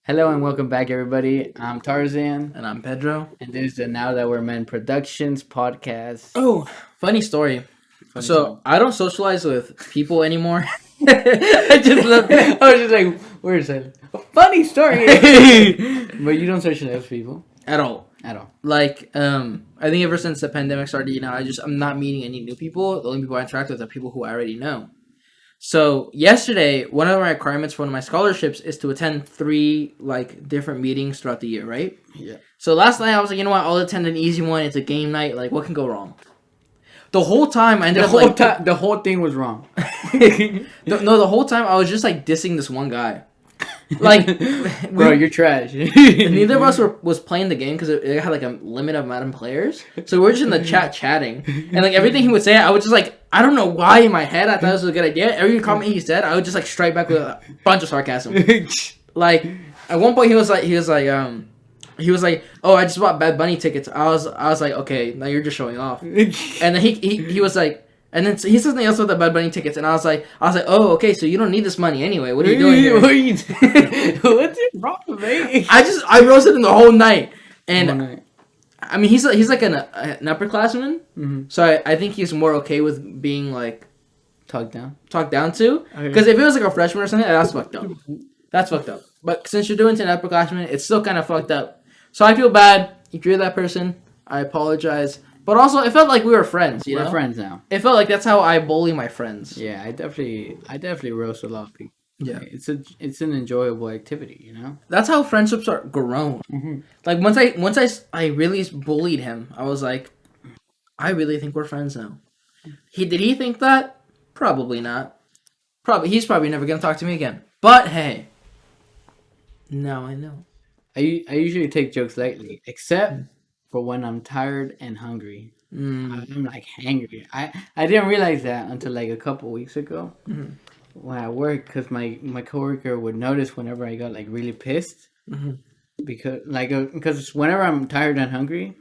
Hello and welcome back, everybody. I'm Tarzan, And I'm Pedro. and this is the Now That We're Men Productions podcast. Oh, funny story. Funny So story. I don't socialize with people anymore. I just love. I was just like, where's that? Funny story. But you don't search those people At all. at all. I think ever since the pandemic started, I'm not meeting any new people. The only people I interact with are people who I already know. So yesterday, one of my requirements for one of my scholarships is to attend 3 different meetings throughout the year, right? Yeah. So last night I was like, you know what? I'll attend an easy one. It's a game night. Like, what can go wrong? The whole time I ended The whole thing was wrong. the whole time I was just like dissing this one guy. Like, Bro, you're trash. neither of us was playing the game because it had like a limit amount of players. So we were just in the chat chatting, and like everything he would say, I would just like, I don't know why in my head I thought this was a good idea. Every comment he said, I would just like strike back with a bunch of sarcasm. Like at one point he was like, oh, I just bought Bad Bunny tickets. I was like, okay, now you're just showing off. And then he was like. And then he said something else with the Bad Bunny tickets, and I was like, oh, okay, so you don't need this money anyway. What are you doing here? What's wrong, mate? I roasted him the whole night, and I mean he's like an upperclassman, so I think he's more okay with being like Talk down. talked down to. Because if it was like a freshman or something, that's fucked up. That's fucked up. But since you're doing it to an upperclassman, it's still kind of fucked up. So I feel bad if you're that person. I apologize. But also, it felt like we were friends. We're friends now. It felt like that's how I bully my friends. Yeah, I definitely roast a lot of people. Yeah. It's an enjoyable activity, you know. That's how friendships are grown. Like once I really bullied him, I was like, I really think we're friends now. Did he think that? Probably not. He's probably never gonna talk to me again. But hey, now I know. I usually take jokes lightly, except for when I'm tired and hungry. I'm like hangry. I didn't realize that until like a couple weeks ago when I worked, because my coworker would notice whenever I got like really pissed, because whenever I'm tired and hungry,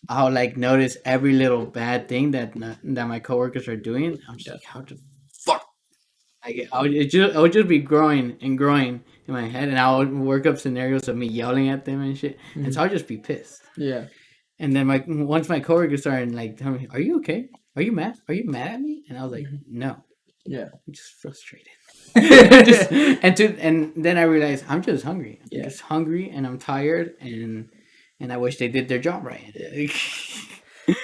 I'll like notice every little bad thing that my coworkers are doing. I'm just like, how the fuck? Like I would just be growing and growing in my head, and I would work up scenarios of me yelling at them and shit, and so I'll just be pissed. Yeah. And then once my coworkers started like telling me, "Are you okay? Are you mad? Are you mad at me?" And I was like, "No, Yeah. I'm just frustrated." And then I realized I'm just hungry. I'm just hungry, and I'm tired, and I wish they did their job right.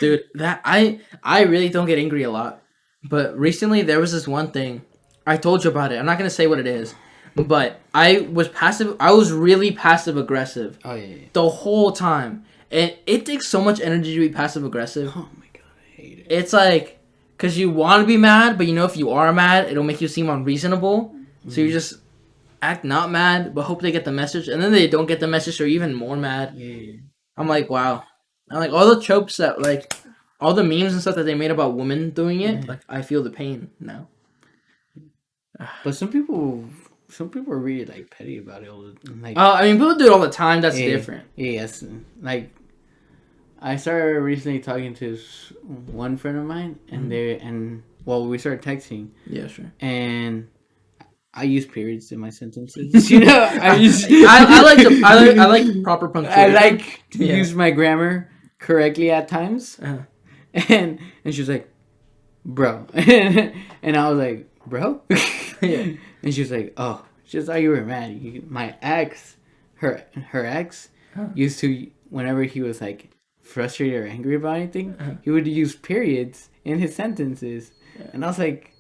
Dude, that I really don't get angry a lot. But recently there was this one thing. I told you about it. I'm not gonna say what it is. But I was really passive aggressive. Oh yeah. The whole time. And it takes so much energy to be passive aggressive. Oh my god, I hate it. It's like, because you want to be mad, but you know if you are mad, it'll make you seem unreasonable. So you just act not mad, but hope they get the message. And then they don't get the message, so you're even more mad. Yeah. I'm like, wow. I'm like, all the tropes that, like, all the memes and stuff that they made about women doing it, like, I feel the pain now. But some people are really like petty about it. Like, I mean, people do it all the time. That's different. Yes, like I started recently talking to one friend of mine, and we started texting. Yeah, sure. And I use periods in my sentences. You know, I like proper punctuation. I like to use my grammar correctly at times. And she was like, "Bro," and I was like, "Bro." Yeah. And she was like, "Oh, she thought you were mad." My ex, her ex, used to, whenever he was like frustrated or angry about anything, he would use periods in his sentences, and I was like,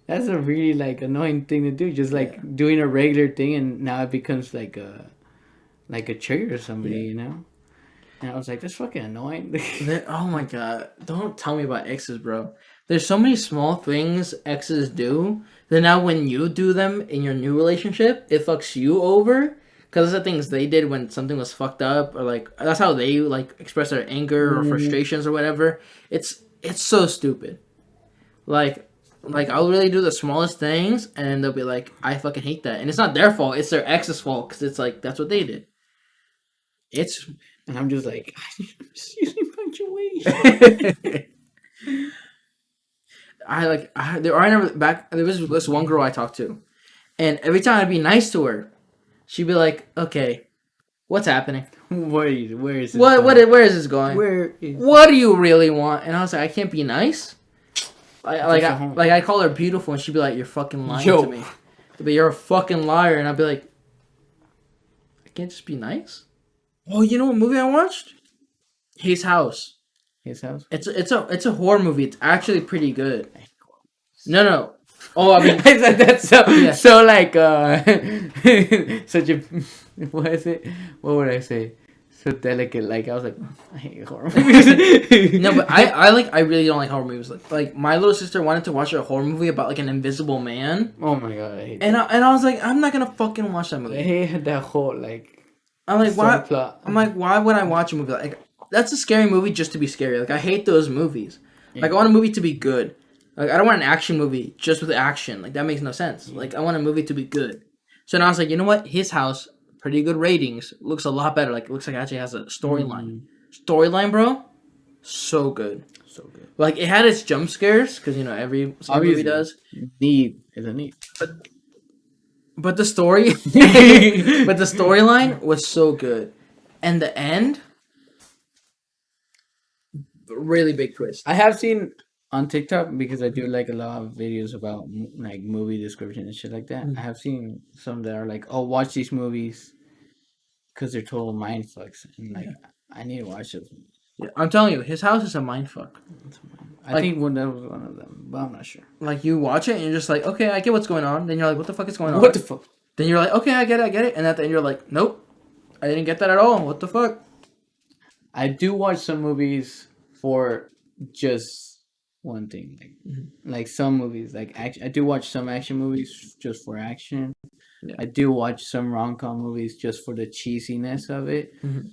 "That's a really like annoying thing to do. Just like doing a regular thing, and now it becomes like a trigger or somebody, you know." And I was like, "That's fucking annoying." Oh my god! Don't tell me about exes, bro. There's so many small things exes do that now when you do them in your new relationship, it fucks you over. Because the things they did when something was fucked up, or like that's how they like express their anger or frustrations or whatever. It's so stupid. Like I'll really do the smallest things, and they'll be like, "I fucking hate that," and it's not their fault. It's their ex's fault because it's like that's what they did. And I'm just like, I'm just using punctuation. There was this one girl I talked to, and every time I'd be nice to her, she'd be like, okay, what's happening? Where is this Where is this going? Where What do you really want? And I was like, I can't be nice. I call her beautiful, and she'd be like, you're fucking lying to me. But you're a fucking liar, and I'd be like, I can't just be nice. Oh, you know what movie I watched? His House. His House. It's a horror movie. It's actually pretty good. No. Oh, I mean, that's so like such a what is it? What would I say? So delicate. Like I was like, I hate horror movies. No, but I really don't like horror movies. Like my little sister wanted to watch a horror movie about like an invisible man. Oh my god, I hate that. I was like, I'm not gonna fucking watch that movie. I hate that whole like. I'm like, why? Plot. I'm like, why would I watch a movie like that's a scary movie just to be scary? Like I hate those movies. Yeah. Like I want a movie to be good. Like I don't want an action movie just with action. Like that makes no sense. Yeah. Like I want a movie to be good. So now I was like, you know what? His House, pretty good ratings. Looks a lot better. Like it looks like it actually has a storyline. Storyline, bro, so good. So good. Like it had its jump scares because every movie does. Neat, isn't it? But the story, but the storyline was so good, and the end, really big twist. I have seen on TikTok because I do like a lot of videos about like movie description and shit like that. I have seen some that are like, "Oh, watch these movies," because they're total mindfucks, and like I need to watch those. Yeah, I'm telling you, His House is a mindfuck. I think that was one of them, but I'm not sure. Like you watch it and you're just like, okay, I get what's going on. Then you're like, what the fuck is going on? What the fuck? Then you're like, okay, I get it. And at the end you're like, nope, I didn't get that at all. What the fuck? I do watch some movies for just one thing, like some movies, like action. I do watch some action movies just for action. Yeah. I do watch some rom-com movies just for the cheesiness of it. Mm-hmm.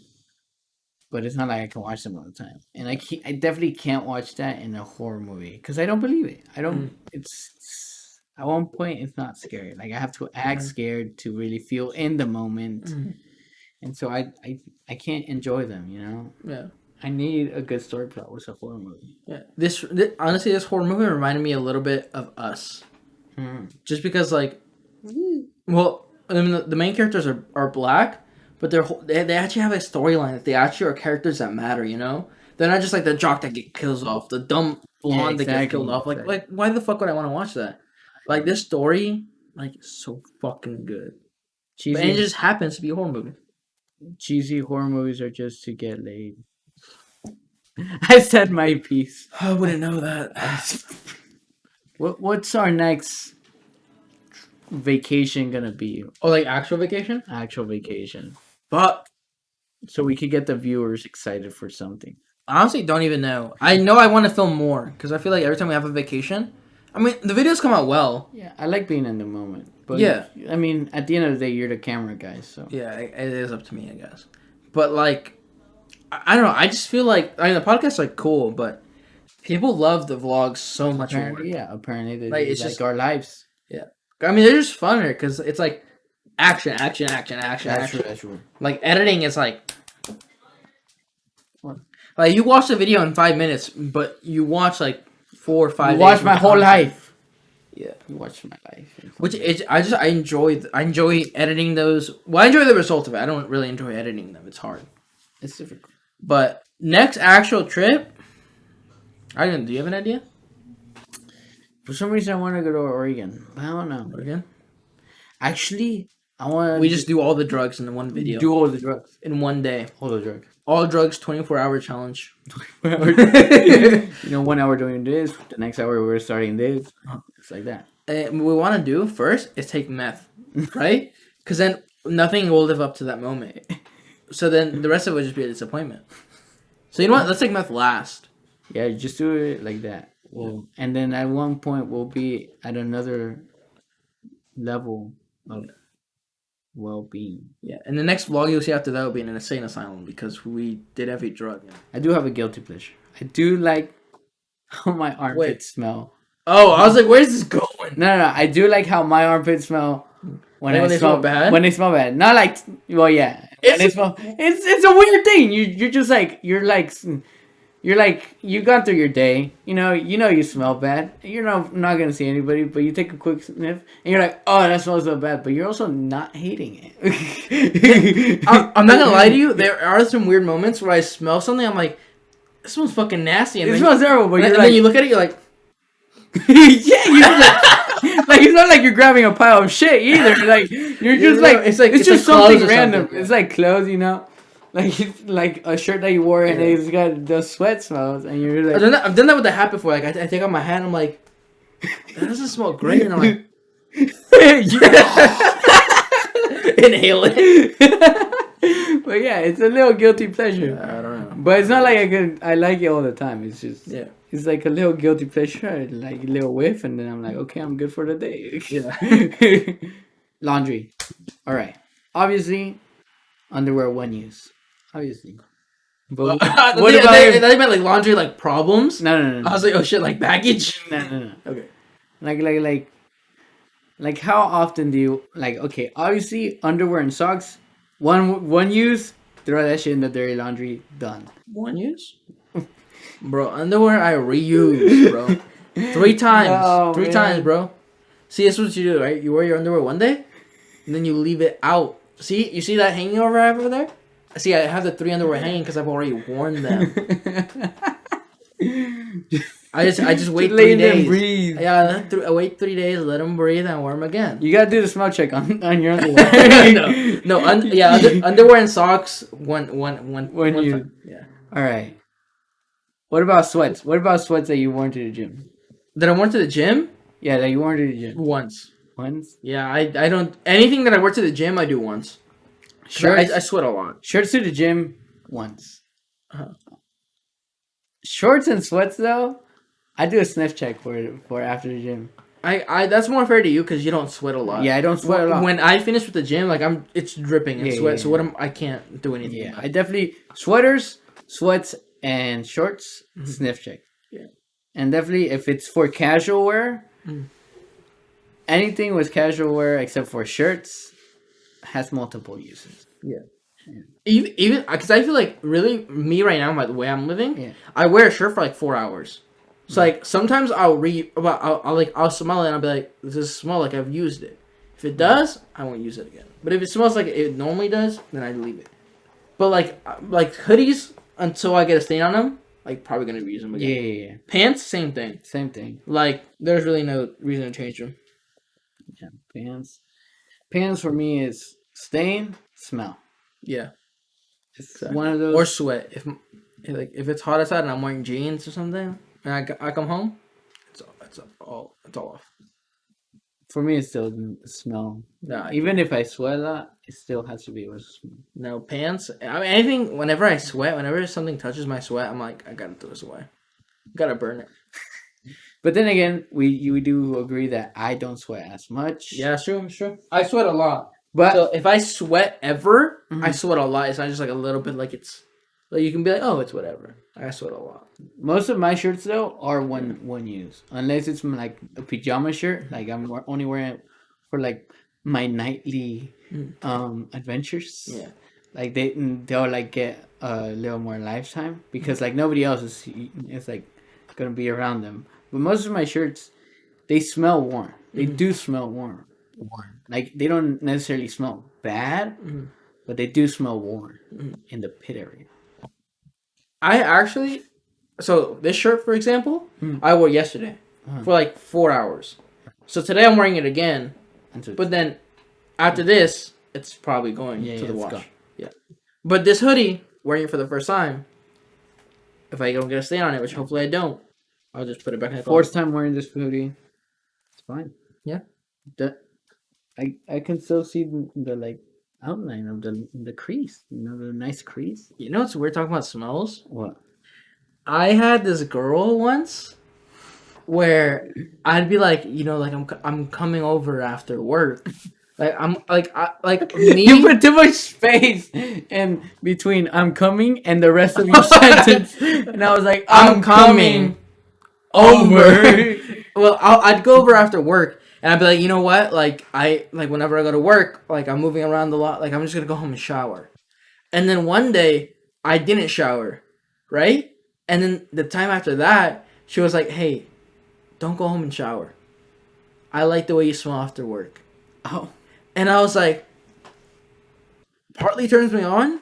But it's not like I can watch them all the time, and I definitely can't watch that in a horror movie because I don't believe it. I don't. It's at one point it's not scary. Like I have to act scared to really feel in the moment, and so I can't enjoy them. Yeah. I need a good story plot with a horror movie. Yeah. Honestly, this horror movie reminded me a little bit of Us, just because well, I mean, the main characters are black. But they actually have a storyline. They actually are characters that matter, They're not just like the jock that gets kills off, the dumb blonde that gets killed off. Like why the fuck would I want to watch that? Like this story, is so fucking good. And it just happens to be a horror movie. Cheesy horror movies are just to get laid. I said my piece. I wouldn't know that. What's our next vacation gonna be? Oh, like actual vacation? Actual vacation. But so we could get the viewers excited for something. I honestly don't even know. I know I want to film more because I feel like every time we have a vacation, I mean the videos come out well. Yeah, I like being in the moment. But yeah, I mean at the end of the day, you're the camera guy, so yeah, it is up to me, I guess. But I don't know. I just feel like the podcasts are cool, but people love the vlogs so much more. Yeah, apparently they it's like our lives. Yeah, I mean they're just funner because it's like. Action. That's true. Like editing is like you watch the video in 5 minutes, but you watch 4 or 5 days. You watch my whole life. Yeah, you watch my life. Which I enjoy editing those. Well, I enjoy the result of it. I don't really enjoy editing them. It's hard. It's difficult. But next actual trip, do you have an idea? For some reason, I want to go to Oregon. I don't know. Oregon? Actually. We just do all the drugs in one video. Do all the drugs in one day. All the drugs. All drugs, 24-hour challenge. 1 hour doing this. The next hour we're starting this. It's like that. What we want to do first is take meth, right? Because then nothing will live up to that moment. So then the rest of it will just be a disappointment. So you know what? Let's take meth last. Yeah, just do it like that. Well, and then at one point we'll be at another level of well-being. Yeah, and the next vlog you'll see after that will be in an insane asylum because we did every drug. I do have a guilty pleasure. I do like how my armpits smell. Oh, I was like, where's this going? No. I do like how my armpits smell when they smell bad. When they smell bad, not yeah. It's a weird thing. You're you're like you got through your day. You smell bad. You're not gonna see anybody, but you take a quick sniff, and you're like, oh, that smells so bad. But you're also not hating it. I'm not gonna lie to you. There are some weird moments where I smell something. I'm like, this smells fucking nasty. And it smells terrible. But then you look at it, you're like, yeah, like it's not like you're grabbing a pile of shit either. Like you're just it's just something random. It's like clothes, like it's like a shirt that you wore and it's got the sweat smells, and you're like, I've done that with the hat before. Like I take out my hat, and I'm like, that doesn't smell great, and I'm like, inhale it. But yeah, it's a little guilty pleasure. I don't know, but it's not like I like it all the time. It's just it's like a little guilty pleasure, like a little whiff, and then I'm like, okay, I'm good for the day. Yeah. Laundry. All right. Obviously, underwear one use. Obviously. But what about they meant like laundry, like problems? No. I was like, oh shit, like baggage. No. Okay. Like how often do you okay, obviously underwear and socks, one use, throw that shit in the dirty laundry, done. One use? Bro, underwear I reuse, bro. 3 times. No, 3 times, bro. See, this is what you do, right? You wear your underwear one day, and then you leave it out. See, you see that hanging over there? See, I have the 3 underwear hanging because I've already worn them. I just wait 3 days. Them breathe. Yeah, I wait 3 days, let them breathe, and wear them again. You gotta do the smell check on your underwear. Underwear and socks. One use. Yeah. All right. What about sweats? What about sweats that you worn to the gym? That I wore to the gym? Yeah, that you worn to the gym. Once. Once? Yeah, I don't... Anything that I wear to the gym, I do once. Shirts, I sweat a lot. Shirts to the gym, once. Shorts and sweats, though, I do a sniff check for after the gym. I that's more fair to you because you don't sweat a lot. Yeah, I don't sweat a lot. When I finish with the gym, like it's dripping in sweat. Yeah. So I can't do anything. Yeah, I definitely sweats, and shorts, sniff check. Yeah. And definitely, if it's for casual wear, anything with casual wear except for shirts has multiple uses. Yeah. Even because I feel like really me right now, by the way I'm living, I wear a shirt for like 4 hours. So like sometimes I'll smell it and I'll be like, does this smell like I've used it? If it does, I won't use it again. But if it smells like it normally does, then I leave it. But like hoodies, until I get a stain on them, like probably gonna reuse them again. Yeah. Pants, same thing. Like there's really no reason to change them. Yeah, pants for me is stain, smell. Yeah, it's one of those. Or sweat. If it's hot outside and I'm wearing jeans or something, and I come home, it's all off. For me, it's still smell. Nah, even if I sweat a lot, it still has to be with smell. No, pants. I mean, anything. Whenever I sweat, whenever something touches my sweat, I'm like, I gotta throw this away. Gotta burn it. But then again, we do agree that I don't sweat as much. Yeah, it's true. I sweat a lot. But so if I sweat ever, I sweat a lot. It's not just like a little bit. Like it's like you can be like, oh, it's whatever. I sweat a lot. Most of my shirts though are one use, unless it's like a pajama shirt. Like I'm only wearing it for like my nightly adventures. Yeah, like they'll like get a little more lifetime because like nobody else is like gonna be around them. But most of my shirts, they smell warm. They do smell warm. Like they don't necessarily smell bad, but they do smell warm in the pit area. I actually, so this shirt, for example, I wore yesterday for like 4 hours. So today I'm wearing it again, but then after this, it's probably going to the wash. Yeah, but this hoodie, wearing it for the first time, if I don't get a stain on it, which hopefully I don't, I'll just put it back in the closet. Fourth time wearing this hoodie, it's fine. Yeah. I can still see the like outline of the crease. You know, the nice crease. You know what's weird talking about smells? What? I had this girl once where I'd be like, you know, like I'm coming over after work. Like I'm like me. You put too much space in between I'm coming and the rest of your sentence. And I was like, I'm coming over. Well, I'd go over after work. And I'd be like, you know what? Like, whenever I go to work, like, I'm moving around a lot. Like, I'm just going to go home and shower. And then one day, I didn't shower, right? And then the time after that, she was like, "Hey, don't go home and shower. I like the way you smell after work." Oh, And I was like, partly turns me on,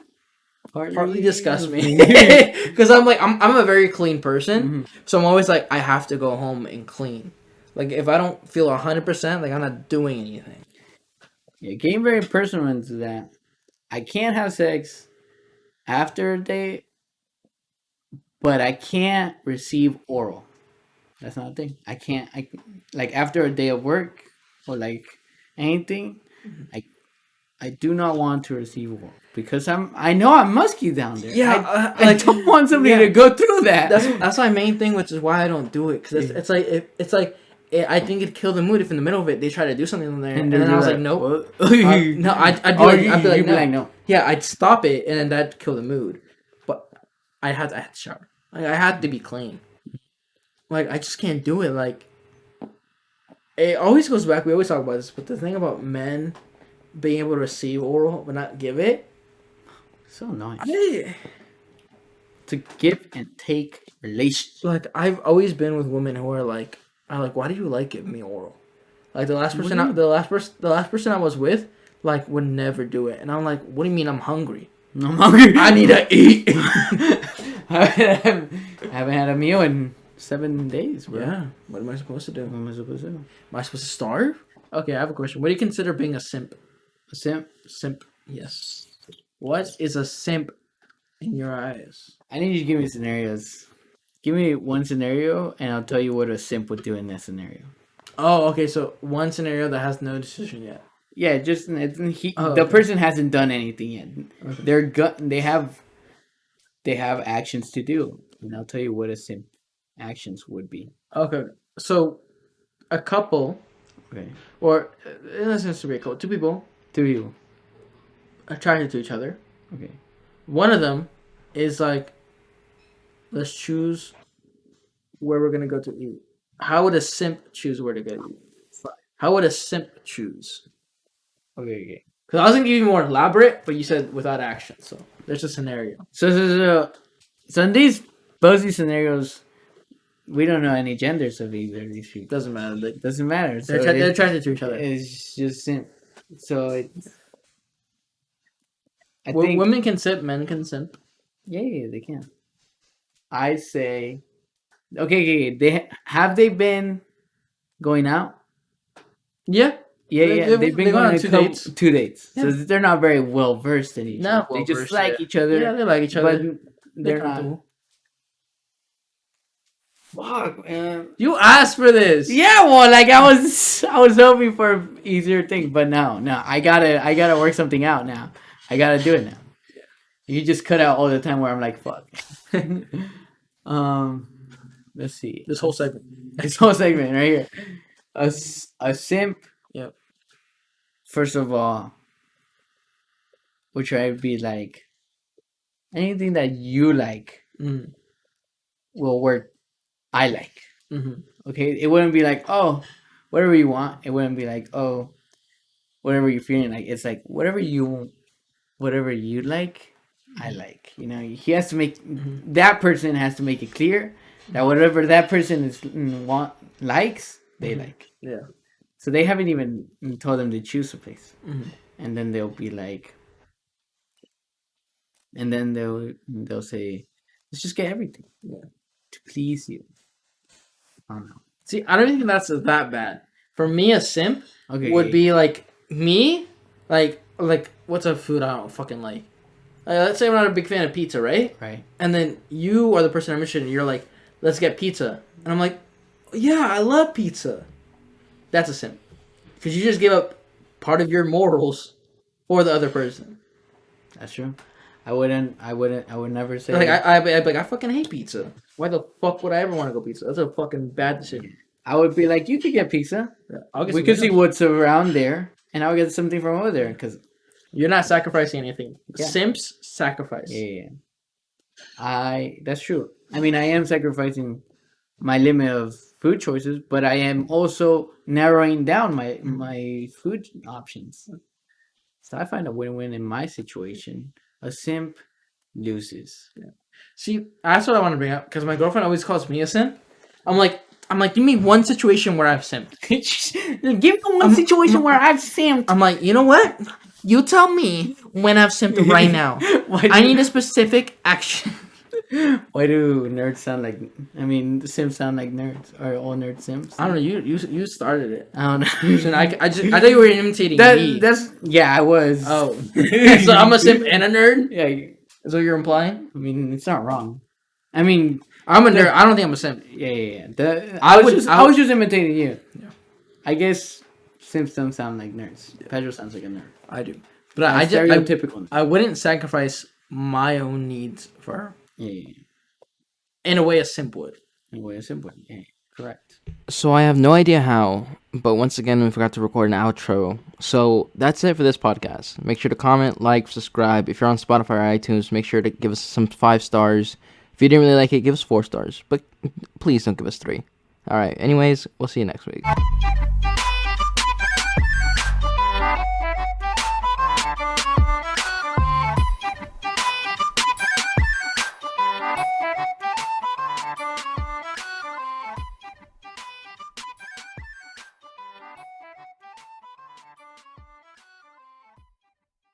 partly disgusts me. Because I'm like, I'm a very clean person. Mm-hmm. So I'm always like, I have to go home and clean. Like, if I don't feel 100%, like, I'm not doing anything. Yeah, getting very personal into that. I can't have sex after a date, but I can't receive oral. That's not a thing. I can't. I like after a day of work or like anything. I I do not want to receive oral because I know I'm musky down there. Yeah, I don't want somebody to go through that. That's my main thing, which is why I don't do it. Because it's like I think it'd kill the mood if in the middle of it they try to do something in there, and then I was like, nope. No, I'd be like, no. Yeah, I'd stop it, and then that'd kill the mood. But I had to shower. Like, I had to be clean. Like, I just can't do it. Like, it always goes back. We always talk about this, but the thing about men being able to receive oral but not give it, So annoying. I, To give and take relationship. like, I've always been with women who are like, why do you like giving me oral? Like, the last person, the last person I was with, like, would never do it, and I'm like, what do you mean I'm hungry? I'm hungry. I need to eat. I haven't had a meal in 7 days, bro. Yeah. What am I supposed to do? What am I supposed to do? Am I supposed to starve? Okay, I have a question. What do you consider being a simp? A simp? Simp. Yes. What is a simp in your eyes? I need you to give me scenarios. Give me one scenario, and I'll tell you what a simp would do in that scenario. Oh, okay. So one scenario that has no decision yet. Yeah, just the okay. person hasn't done anything yet. Okay. They have actions to do, and I'll tell you what a simp actions would be. Okay. So a couple, Okay, or it doesn't have to be a couple. Two people to you. attracted to each other. Okay, One of them is like, let's choose where we're gonna go to eat. How would a simp choose where to go to eat? How would a simp choose? okay. Because I was gonna give you more elaborate, but you said without action. So there's a scenario. So in these both scenarios, we don't know any genders of either of these people. Doesn't matter. Doesn't matter. So They're attracted to each other. It's just simp. So it's. I think Women can simp, men can simp. yeah, they can. I say, okay. They been going out? Yeah. Yeah. They've been going on 2 dates. 2 dates. Yeah. So they're not very well versed in each other. They just like each other. Yeah, they like each other. But they're not. Fuck, man. You asked for this. Yeah, well, like I was hoping for an easier thing, but no, I gotta work something out now. I gotta do it now. You just cut out all the time where I'm like, fuck. Let's see. This whole segment. This whole segment right here. A simp. Yep. First of all, would try to be like anything that you like will work. I like. Mm-hmm. Okay, it wouldn't be like, oh, whatever you want. It wouldn't be like, oh, whatever you're feeling like. It's like whatever you like, I like. You know, he has to make that person has to make it clear that whatever that person likes, they like. Yeah. So they haven't even told them to choose a place, and then they'll be like, and then they'll say, let's just get everything, to please you. I don't know. See, I don't think that's that bad. For me, a simp would be like me, like what's a food I don't fucking like. Let's say I'm not a big fan of pizza, right? Right. And then you are the person I'm interested in. You're like, let's get pizza, and I'm like, yeah, I love pizza. That's a simp, because you just gave up part of your morals for the other person. That's true. I would never say like I'd be like, I fucking hate pizza. Why the fuck would I ever want to go pizza? That's a fucking bad decision. I would be like, you could get pizza. Yeah, we could see what's around there, and I'll get something from over there because you're not sacrificing anything. Yeah. Simps sacrifice. Yeah. That's true. I mean, I am sacrificing my limit of food choices, but I am also narrowing down my food options. So I find a win-win in my situation. A simp loses. Yeah. See, that's what I want to bring up because my girlfriend always calls me a simp. I'm like, give me one situation where I've simped. Give me one situation where I've simped. I'm like, you know what? You tell me when I've simped right now. I need a specific action. Why do nerds sound like? I mean, the Sims sound like nerds. Are all nerd Sims? I don't know. You started it. I don't know. So I thought you were imitating me. Yeah, I was. Oh, so I'm a simp and a nerd. Yeah, Is what you're implying? I mean, it's not wrong. I mean, I'm a nerd. I don't think I'm a simp. Yeah. I was just imitating you. Yeah. I guess Sims don't sound like nerds. Yeah. Pedro sounds like a nerd. I do, but I just stereotypical. I wouldn't sacrifice my own needs for her. Yeah. In a way, a simp would. In a way, a simp would. Yeah. Correct. So I have no idea how, but once again, we forgot to record an outro. So that's it for this podcast. Make sure to comment, like, subscribe. If you're on Spotify or iTunes, make sure to give us some 5 stars. If you didn't really like it, give us 4 stars. But please don't give us 3. All right. Anyways, we'll see you next week.